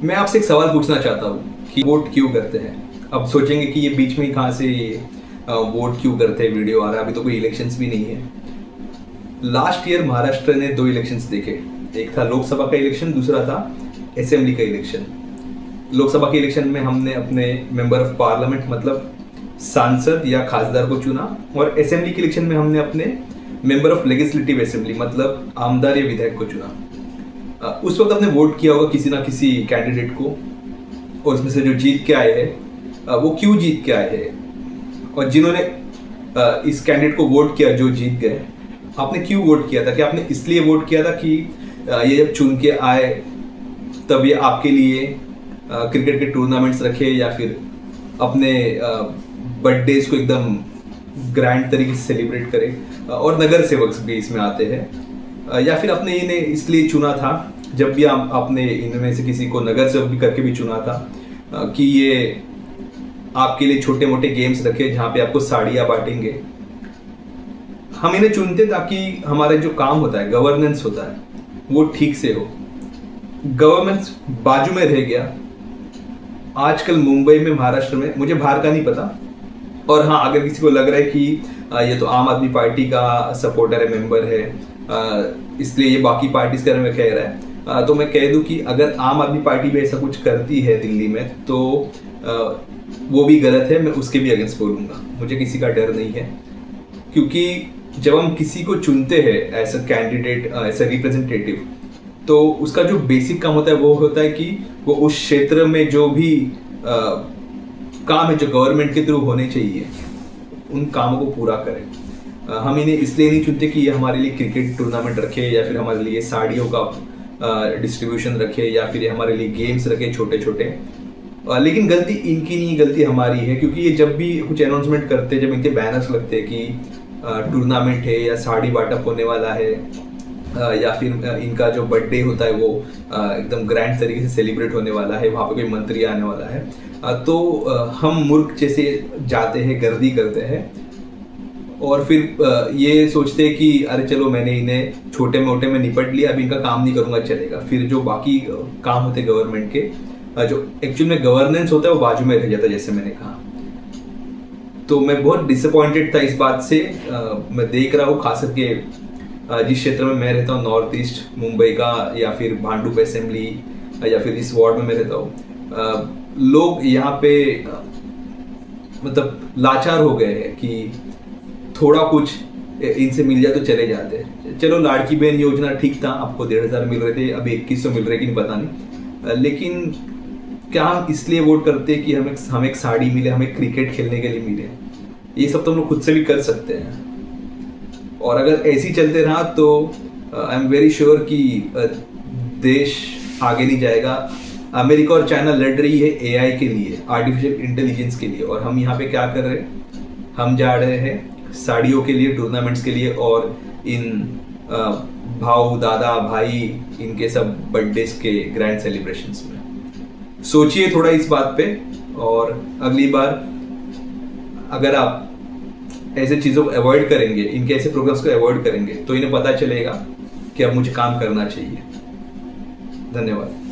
मैं आपसे एक सवाल पूछना चाहता हूँ कि वोट क्यों करते हैं। अब सोचेंगे कि ये बीच में ही कहाँ से वोट क्यों करते हैं वीडियो आ रहा है, अभी तो कोई इलेक्शंस भी नहीं है। लास्ट ईयर महाराष्ट्र ने 2 इलेक्शंस देखे, एक था लोकसभा का इलेक्शन, दूसरा था असेंबली का इलेक्शन। लोकसभा के इलेक्शन में हमने अपने मेंबर ऑफ पार्लियामेंट मतलब सांसद या खासदार को चुना, और असेंबली के इलेक्शन में हमने अपने मेंबर ऑफ लेजिस्लेटिव असेंबली मतलब आमदार या विधायक को चुना। उस वक्त आपने वोट किया होगा किसी ना किसी कैंडिडेट को, और उसमें से जो जीत के आए हैं वो क्यों जीत के आए हैं, और जिन्होंने इस कैंडिडेट को वोट किया जो जीत गए, आपने क्यों वोट किया था। कि आपने इसलिए वोट किया था कि ये जब चुन के आए तब ये आपके लिए क्रिकेट के टूर्नामेंट्स रखे, या फिर अपने बर्थडेज को एकदम ग्रैंड तरीके से सेलिब्रेट करे, और नगर सेवक भी इसमें आते हैं, या फिर आपने इन्हें इसलिए चुना था, जब भी आपने इनमें से किसी को नगर सेवक भी करके भी चुना था कि ये आपके लिए छोटे मोटे गेम्स रखे जहाँ पे आपको साड़ियाँ बांटेंगे। हम इन्हें चुनते ताकि हमारा जो काम होता है, गवर्नेंस होता है, वो ठीक से हो। गवर्नेंस बाजू में रह गया। आजकल मुंबई में, महाराष्ट्र में, मुझे बाहर का नहीं पता, और हाँ अगर किसी को लग रहा है कि ये तो आम आदमी पार्टी का सपोर्टर है, मेंबर है, इसलिए ये बाकी पार्टीज के बारे में कह रहा है, तो मैं कह दूं कि अगर आम आदमी पार्टी भी ऐसा कुछ करती है दिल्ली में तो वो भी गलत है। मैं उसके भी अगेंस्ट बोलूँगा, मुझे किसी का डर नहीं है। क्योंकि जब हम किसी को चुनते हैं as a candidate, as a representative, तो उसका जो बेसिक काम होता है वो होता है कि वो उस क्षेत्र में जो भी काम है जो गवर्नमेंट के थ्रू होने चाहिए, उन कामों को पूरा करें। हम इन्हें इसलिए नहीं चुनते कि ये हमारे लिए क्रिकेट टूर्नामेंट रखे, या फिर हमारे लिए साड़ियों का डिस्ट्रीब्यूशन रखे, या फिर ये हमारे लिए गेम्स रखे छोटे छोटे। लेकिन गलती इनकी नहीं, गलती हमारी है। क्योंकि ये जब भी कुछ अनाउंसमेंट करते हैं, जब इनके बैनर्स लगते हैं कि टूर्नामेंट है या साड़ी बांटअप होने वाला है, या फिर इनका जो बर्थडे होता है वो एकदम ग्रैंड तरीके से सेलिब्रेट होने वाला है, वहाँ पे कोई मंत्री आने वाला है, तो हम मूर्ख जैसे जाते हैं, गर्दी करते हैं, और फिर ये सोचते हैं कि अरे चलो मैंने इन्हें छोटे मोटे में निपट लिया, अब इनका काम नहीं करूँगा चलेगा। फिर जो बाकी काम होते हैं गवर्नमेंट के, जो एक्चुअल में गवर्नेंस होता है, वो बाजू में रह जाता है, जैसे मैंने कहा। तो मैं बहुत डिसअपॉइंटेड था इस बात से। मैं देख रहा हूँ खास करके जिस क्षेत्र में मैं रहता हूँ, नॉर्थ ईस्ट मुंबई का, या फिर भांडुप असेंबली, या फिर इस वार्ड में मैं रहता हूँ, लोग यहाँ पे मतलब लाचार हो गए हैं कि थोड़ा कुछ इनसे मिल जाए तो चले जाते हैं। चलो लाड़की बहन योजना ठीक था, आपको 1,500 मिल रहे थे, अभी 2100 मिल रहे कि नहीं पता नहीं, लेकिन क्या हम इसलिए वोट करते हैं कि हमें एक साड़ी मिले, हमें क्रिकेट खेलने के लिए मिले? ये सब तो हम लोग खुद से भी कर सकते हैं। और अगर ऐसे ही चलते रहा तो आई एम वेरी श्योर कि देश आगे नहीं जाएगा। अमेरिका और चाइना लड़ रही है एआई के लिए, आर्टिफिशियल इंटेलिजेंस के लिए, और हम यहाँ पे क्या कर रहे हैं? हम जा रहे हैं साड़ियों के लिए, टूर्नामेंट्स के लिए, और इन भाऊ दादा भाई इनके सब बर्थडेज के ग्रैंड सेलिब्रेशंस में। सोचिए थोड़ा इस बात पे, और अगली बार अगर आप ऐसे चीज़ों को अवॉइड करेंगे, इनके ऐसे प्रोग्राम्स को अवॉइड करेंगे, तो इन्हें पता चलेगा कि अब मुझे काम करना चाहिए। धन्यवाद।